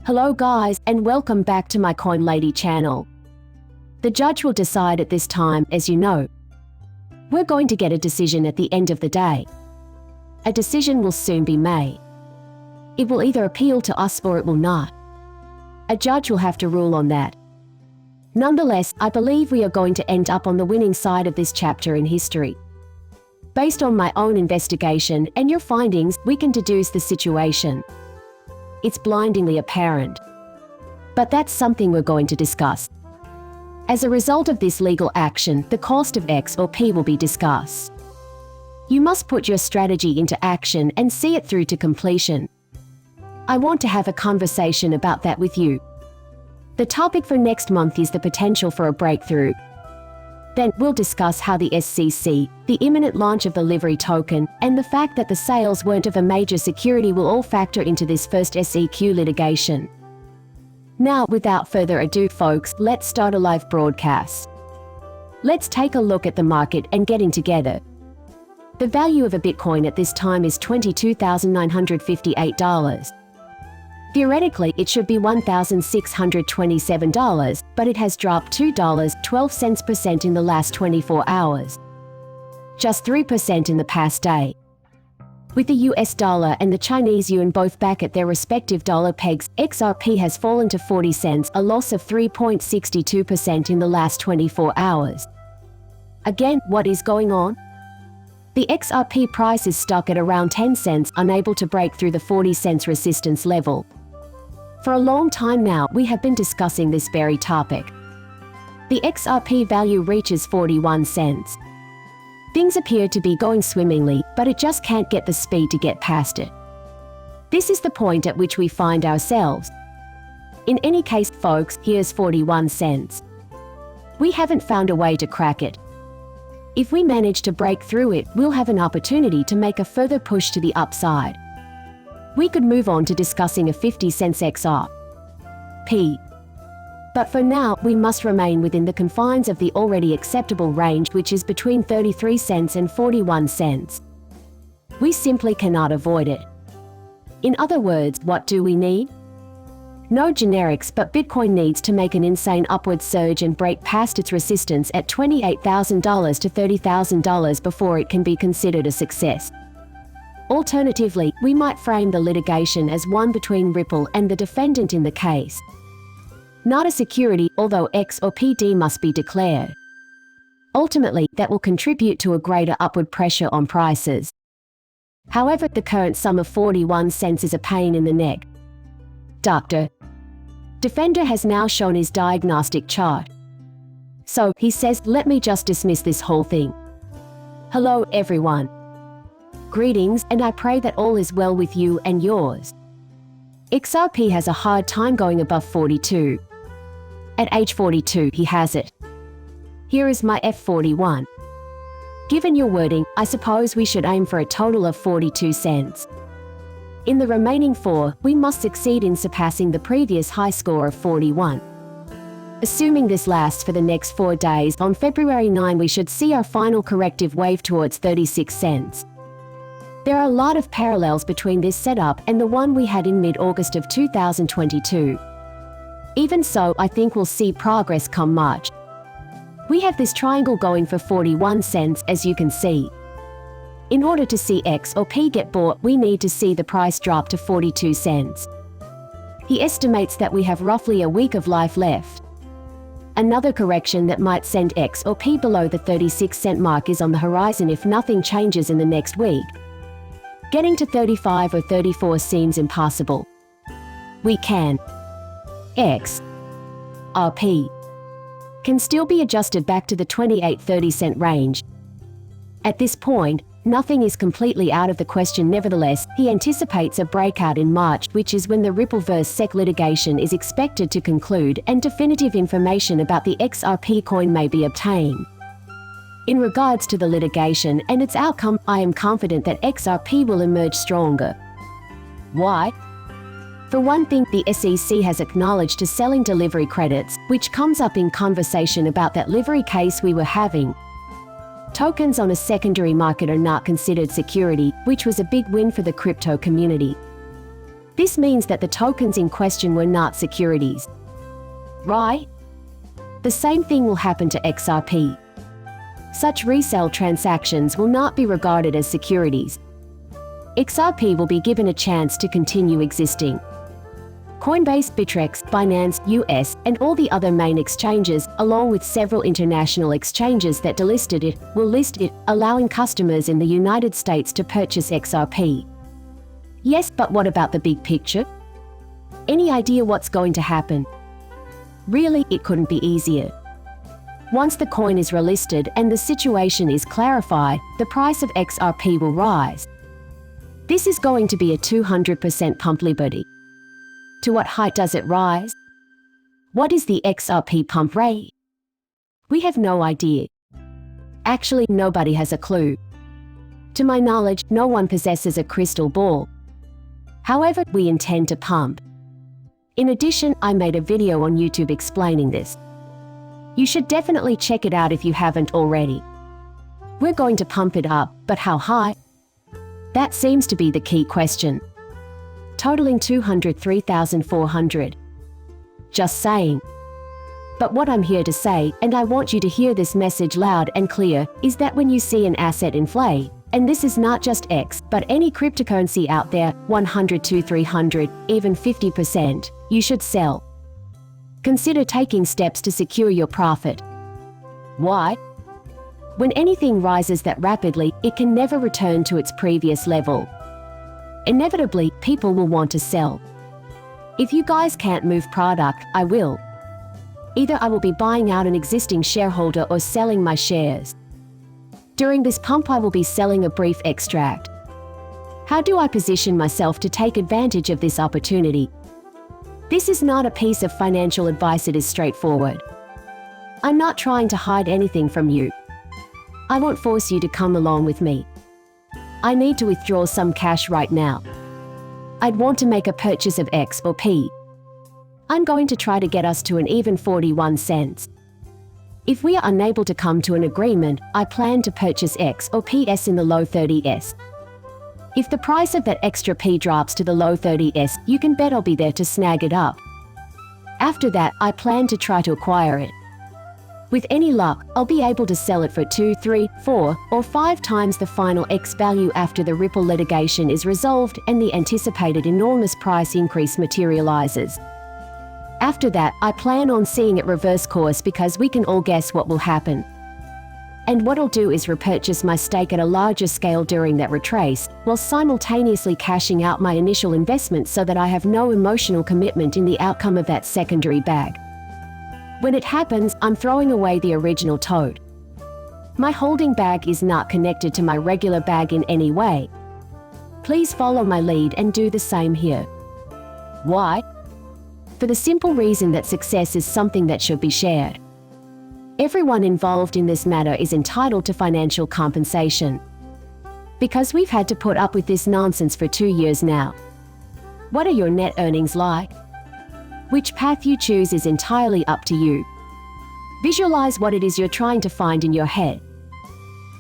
Hello guys, and welcome back to my Coin Lady channel. The judge will decide at this time, as you know. We're going to get a decision at the end of the day. A decision will soon be made. It will either appeal to us or it will not. A judge will have to rule on that. Nonetheless, I believe we are going to end up on the winning side of this chapter in history. Based on my own investigation and your findings, we can deduce the situation. It's blindingly apparent. But that's something we're going to discuss. As a result of this legal action, the cost of XRP will be discussed. You must put your strategy into action and see it through to completion. I want to have a conversation about that with you. The topic for next month is the potential for a breakthrough. Then we'll discuss how the SEC, the imminent launch of the livery token, and the fact that the sales weren't of a major security will all factor into this first SEC litigation. Now, without further ado, folks, let's start a live broadcast. Let's take a look at the market and get in together. The value of a Bitcoin at this time is $22,958. Theoretically, it should be $1,627, but it has dropped $2.12% in the last 24 hours. Just 3% in the past day. With the US dollar and the Chinese yuan both back at their respective dollar pegs, XRP has fallen to 40 cents, a loss of 3.62% in the last 24 hours. Again, what is going on? The XRP price is stuck at around 10 cents, unable to break through the 40 cents resistance level. For a long time now, we have been discussing this very topic. The XRP value reaches 41 cents. Things appear to be going swimmingly, but it just can't get the speed to get past it. This is the point at which we find ourselves. In any case, folks, here's 41 cents. We haven't found a way to crack it. If we manage to break through it, we'll have an opportunity to make a further push to the upside. We could move on to discussing a 50 cents XRP. But for now, we must remain within the confines of the already acceptable range, which is between 33 cents and 41 cents. We simply cannot avoid it. In other words, what do we need? No generics, but Bitcoin needs to make an insane upward surge and break past its resistance at $28,000 to $30,000 before it can be considered a success. Alternatively, we might frame the litigation as one between Ripple and the defendant in the case. Not a security, although XRP must be declared. Ultimately, that will contribute to a greater upward pressure on prices. However, the current sum of 41 cents is a pain in the neck. Dr. Defender has now shown his diagnostic chart. So, he says, let me just dismiss this whole thing. Hello, everyone. Greetings, and I pray that all is well with you and yours. XRP has a hard time going above 42. At age 42, he has it. Here is my F41. Given your wording, I suppose we should aim for a total of 42 cents. In the remaining 4, we must succeed in surpassing the previous high score of 41. Assuming this lasts for the next 4 days, on February 9 we should see our final corrective wave towards 36 cents. There are a lot of parallels between this setup and the one we had in mid-August of 2022. Even so, I think we'll see progress come March. We have this triangle going for 41 cents, as you can see. In order to see XRP get bought, we need to see the price drop to 42 cents. He estimates that we have roughly a week of life left. Another correction that might send XRP below the 36 cent mark is on the horizon if nothing changes in the next week. Getting to 35 or 34 seems impossible. We can. XRP can still be adjusted back to the 28-30 cent range. At this point, nothing is completely out of the question. Nevertheless, he anticipates a breakout in March, which is when the Ripple vs. SEC litigation is expected to conclude and definitive information about the XRP coin may be obtained. In regards to the litigation and its outcome, I am confident that XRP will emerge stronger. Why? For one thing, the SEC has acknowledged to selling delivery credits, which comes up in conversation about that livery case we were having. Tokens on a secondary market are not considered security, which was a big win for the crypto community. This means that the tokens in question were not securities. Right? The same thing will happen to XRP. Such resale transactions will not be regarded as securities. XRP will be given a chance to continue existing. Coinbase, Bittrex, Binance, US, and all the other main exchanges, along with several international exchanges that delisted it, will list it, allowing customers in the United States to purchase XRP. Yes, but what about the big picture? Any idea what's going to happen? Really, it couldn't be easier. Once the coin is relisted and the situation is clarified, the price of XRP will rise. This is going to be a 200% pump liberty. To what height does it rise? What is the XRP pump rate? We have no idea. Actually, nobody has a clue. To my knowledge, no one possesses a crystal ball. However, we intend to pump. In addition, I made a video on YouTube explaining this. You should definitely check it out if you haven't already. We're going to pump it up, but how high? That seems to be the key question. Totaling 203,400. Just saying. But what I'm here to say, and I want you to hear this message loud and clear, is that when you see an asset inflate, and this is not just X, but any cryptocurrency out there, 100 to 300, even 50%, you should sell. Consider taking steps to secure your profit. Why? When anything rises that rapidly, it can never return to its previous level. Inevitably, people will want to sell. If you guys can't move product, I will. Either I will be buying out an existing shareholder or selling my shares. During this pump, I will be selling a brief extract. How do I position myself to take advantage of this opportunity? This is not a piece of financial advice, it is straightforward. I'm not trying to hide anything from you. I won't force you to come along with me. I need to withdraw some cash right now. I'd want to make a purchase of X or P. I'm going to try to get us to an even 41 cents. If we are unable to come to an agreement, I plan to purchase X or PS in the low 30s. If the price of that extra P drops to the low 30s, you can bet I'll be there to snag it up. After that, I plan to try to acquire it. With any luck, I'll be able to sell it for 2, 3, 4, or 5 times the final X value after the Ripple litigation is resolved and the anticipated enormous price increase materializes. After that, I plan on seeing it reverse course because we can all guess what will happen. And what I'll do is repurchase my stake at a larger scale during that retrace, while simultaneously cashing out my initial investment so that I have no emotional commitment in the outcome of that secondary bag. When it happens, I'm throwing away the original tote. My holding bag is not connected to my regular bag in any way. Please follow my lead and do the same here. Why? For the simple reason that success is something that should be shared. Everyone involved in this matter is entitled to financial compensation. Because we've had to put up with this nonsense for 2 years now. What are your net earnings like? Which path you choose is entirely up to you. Visualize what it is you're trying to find in your head.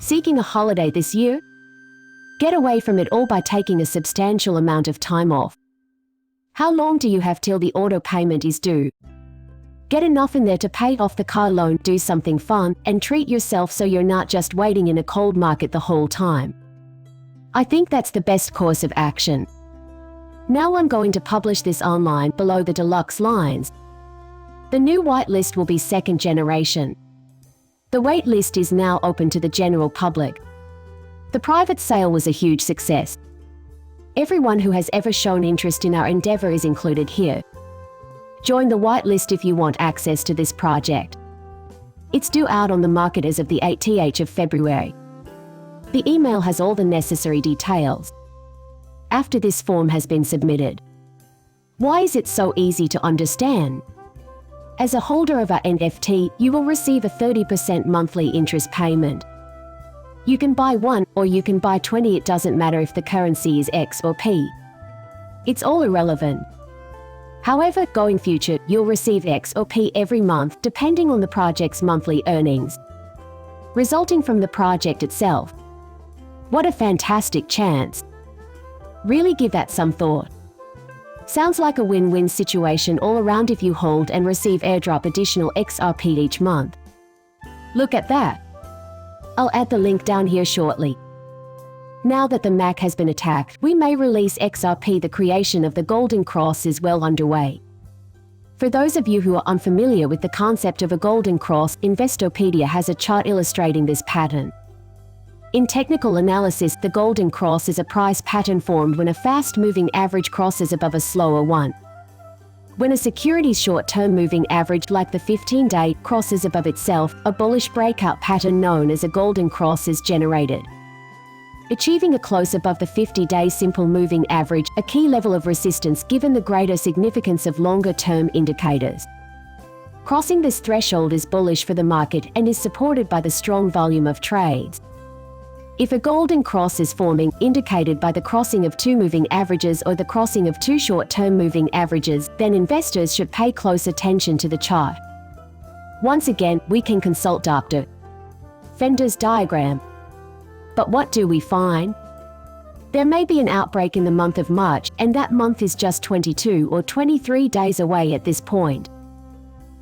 Seeking a holiday this year? Get away from it all by taking a substantial amount of time off. How long do you have till the auto payment is due? Get enough in there to pay off the car loan, do something fun, and treat yourself so you're not just waiting in a cold market the whole time. I think that's the best course of action. Now I'm going to publish this online below the deluxe lines. The new whitelist will be second generation. The waitlist is now open to the general public. The private sale was a huge success. Everyone who has ever shown interest in our endeavor is included here. Join the whitelist if you want access to this project. It's due out on the market as of the 8th of February. The email has all the necessary details. After this form has been submitted. Why is it so easy to understand? As a holder of our NFT, you will receive a 30% monthly interest payment. You can buy 1 or you can buy 20, it doesn't matter if the currency is X or P. It's all irrelevant. However, going future, you'll receive X or P every month depending on the project's monthly earnings, resulting from the project itself. What a fantastic chance. Really give that some thought. Sounds like a win-win situation all around if you hold and receive airdrop additional XRP each month. Look at that. I'll add the link down here shortly. Now that the MAC has been attacked, we may release XRP. The creation of the Golden Cross is well underway. For those of you who are unfamiliar with the concept of a Golden Cross, Investopedia has a chart illustrating this pattern. In technical analysis, the Golden Cross is a price pattern formed when a fast-moving average crosses above a slower one. When a security's short-term moving average, like the 15-day, crosses above itself, a bullish breakout pattern known as a Golden Cross is generated. Achieving a close above the 50-day simple moving average, a key level of resistance given the greater significance of longer-term indicators. Crossing this threshold is bullish for the market and is supported by the strong volume of trades. If a Golden Cross is forming, indicated by the crossing of two moving averages or the crossing of two short-term moving averages, then investors should pay close attention to the chart. Once again, we can consult Dr. Fender's diagram. But what do we find? There may be an outbreak in the month of March, and that month is just 22 or 23 days away at this point.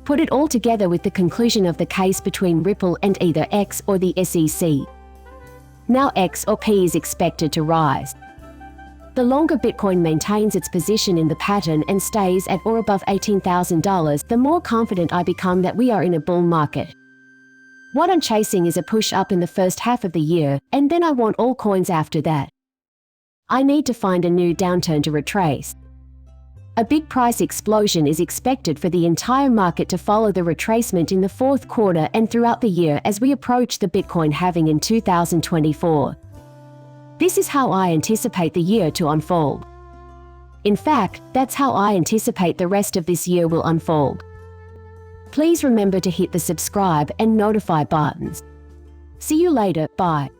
Put it all together with the conclusion of the case between Ripple and either X or the SEC. Now XRP is expected to rise. The longer Bitcoin maintains its position in the pattern and stays at or above $18,000, the more confident I become that we are in a bull market. What I'm chasing is a push up in the first half of the year, and then I want all coins after that. I need to find a new downturn to retrace. A big price explosion is expected for the entire market to follow the retracement in the fourth quarter and throughout the year as we approach the Bitcoin halving in 2024. This is how I anticipate the year to unfold. In fact, that's how I anticipate the rest of this year will unfold. Please remember to hit the subscribe and notify buttons. See you later, bye.